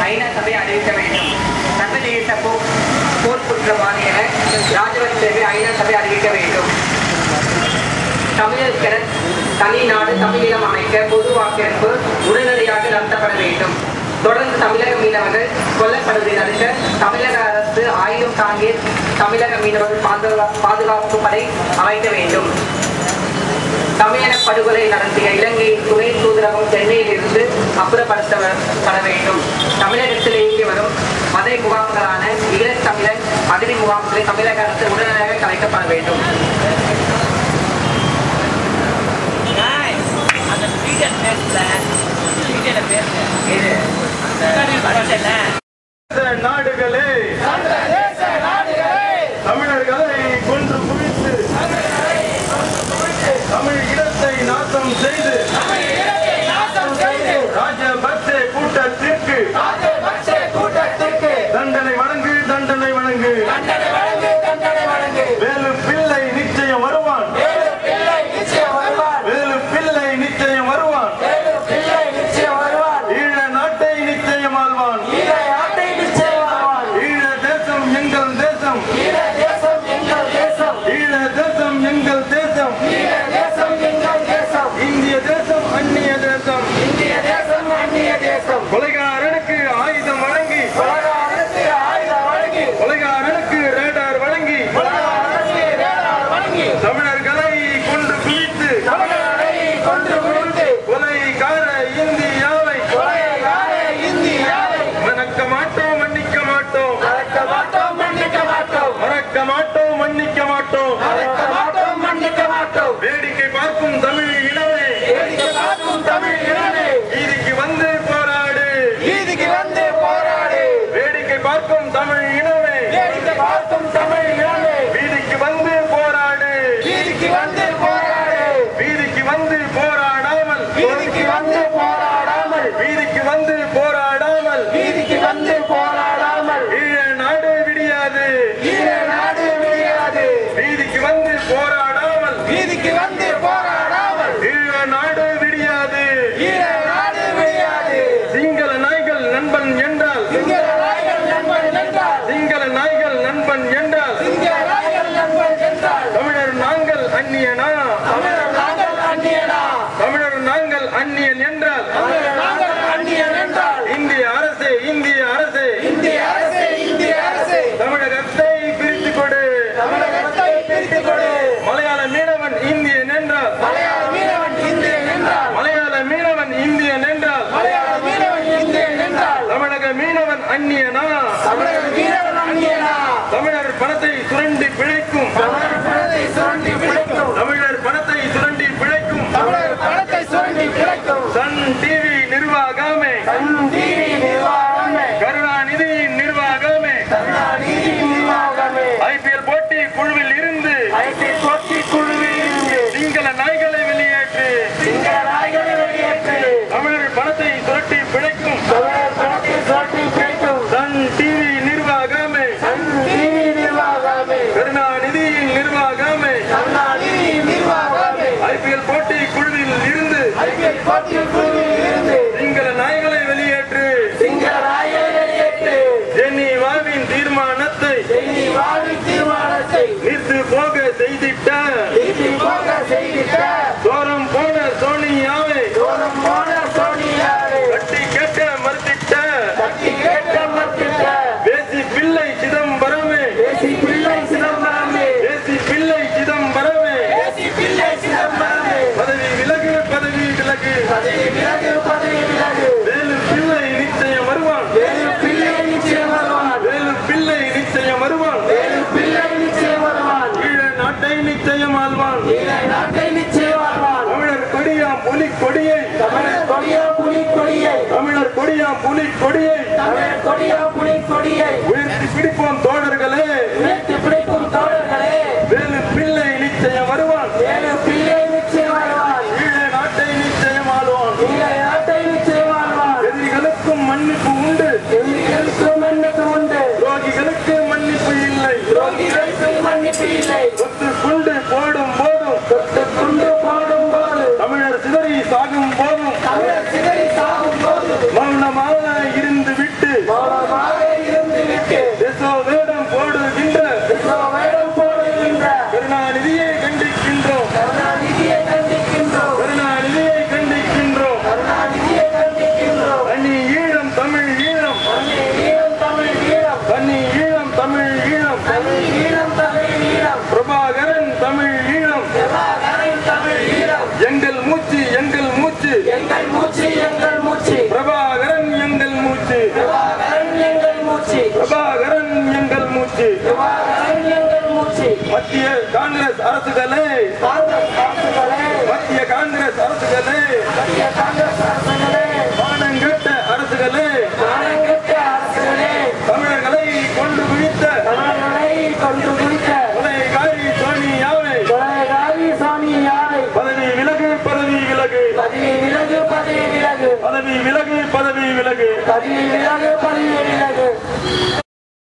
ஐநா சபை அறிவிக்க வேண்டும். சர்வதேச போர் குற்றவாளி என ராஜபக்சேவை ஐநா சபை அறிவிக்க வேண்டும். தமிழருக்கென தனி நாடு தமிழீழம் அமைக்க பொது வாக்கெடுப்பு உடனடியாக நடத்தப்பட வேண்டும். தொடர்ந்து தமிழக மீனவர்கள் கொல்லப்படுவதை தடுக்க தமிழக அரசு ஆயுதம் தாங்கிய தமிழக மீனவர்கள் பாதுகாப்பு படை அமைக்க வேண்டும். தமிழக படுகொலை நடத்திய இலங்கையின் துணை தூதரகம் சென்னையில் இருந்து அப்புறப்படுத்தப்பட வேண்டும். தமிழகத்தில் இயங்கி வரும் மத முகாம்களான ஈழத்தமிழர் அகதி முகாம்களை தமிழக அரசு உடனடியாக கலைக்கப்பட வேண்டும். நாடுகளே தமிழர்களை கொன்று குவித்து தமிழ் இடத்தை நாசம் செய்து ராஜபக்சே கூட்டத்திற்கு தண்டனை வழங்கு தண்டனை வழங்கு. வேலு பிள்ளை நிச்சயம் வருவான். வேலு பிள்ளை நிச்சயம் வருவான். ஈழ நாட்டை நிச்சயம் ஆழ்வான். ஈழ தேசம் எங்கள் தேசம். ஈழ தேசம் எங்கள் தேசம். இந்திய தேசம் அந்நிய தேசம். கொலைகாரனுக்கு ஆயுதம் வழங்கி கொலைகாரனுக்கு ரேடார் வழங்கி தமிழர்களை கொன்று குவித்து கொலைகார இந்தியாவை மறக்க மாட்டோம் மன்னிக்க மாட்டோம். மறக்க மாட்டோம் மன்னிக்க மாட்டோம். வேடிக்கை பார்க்கும் தமிழ் இனமே வீதிக்கு வந்து போராடு. வேடிக்கை பார்க்கும் தமிழ் இனமே வீதிக்கு வந்து போராடு. வீதிக்கு வந்து போராடாமல் ஈழ நாடு விடியாது. வீதிக்கு வந்து போராடாமல் ஈழ நாடு விடியாது. சிங்கள நாய்கள் நண்பன் என்றால் தமிழர் நாங்கள் அந்நியனா? தமிழர் நாங்கள் அந்நியன் என்றால் இந்திய அரசே தமிழகத்தை பிரித்துக் கொடு. மலையாள மீனவன் இந்தியன் என்றால் தமிழக மீனவன் அந்நியனா? தமிழர் பணத்தை சுரண்டி பிழைக்கும். தமிழர் பணத்தை சுரண்டி பிழைக்கும். சன் டிவி நிர்வாகமே கருணாநிதியின் நிர்வாகமே ஐபிஎல் போட்டி குழுவில் இருந்து சிங்கள நாய்களை வெளியேற்று. தமிழர் பணத்தை சுரட்டி பிழைக்கும் சன் டிவி நிர்வாகமே கருணாநிதியின் நிர்வாகமே ஐபிஎல் போட்டி குழுவில் இருந்து சிங்கள நாய்களை வெளியேற்று. ஜெனீவாவின் தீர்மானத்தை நிறுத்து போக செய்திட்ட தோரம் போன சோனியாவை கட்டி கேட்க மறுத்திட்ட தேசி பிள்ளை சிதம்பரமே பதவி விலகு வேலு பிள்ளை நிச்சயம் வருவான். ஈழ நாட்டை நிச்சயம் ஆழ்வான். தமிழர் கொடியாம் புலி கொடியை உயர்த்தி பிடிப்போம் தோழர்களே. வேலு பிள்ளை நிச்சயம் வருவான். ஈழ நாட்டை நிச்சயம் ஆழ்வான். எதிரிகளுக்கும் மன்னிப்பு உண்டு. துரோகிகளுக்கு மன்னிப்பு இல்லை. சொத்து குண்டு போடும் போதும் தமிழர் சிதறி சாகும் போதும் மௌனமாக இருந்து விட்டு விட்டு தேச வேடம் போடுகின்ற கருணாநிதியை கண்டிக்கின்றோம். தனி ஈழம் தமிழ் ஈழம், தனி ஈழம் தமிழ் ஈழம், பிரபாகரன் தமிழ் ஈழம், எங்கள் மூச்சு எங்கள் மூச்சு, பிரபாகரன் எங்கள் மூச்சு, பிரபாகரன் எங்கள் மூச்சு. மத்திய காங்கிரஸ் அரசுகளே, மத்திய காங்கிரஸ் அரசுகளே, மானங்கெட்ட அரசுகளே, தமிழர்களை கொண்டு குவித்த கொலைகாரி சோனியாவை பதவி விலகு, பதவி விலகு, பதவி விலகு, பதவி விலகு, பதவி விலகு.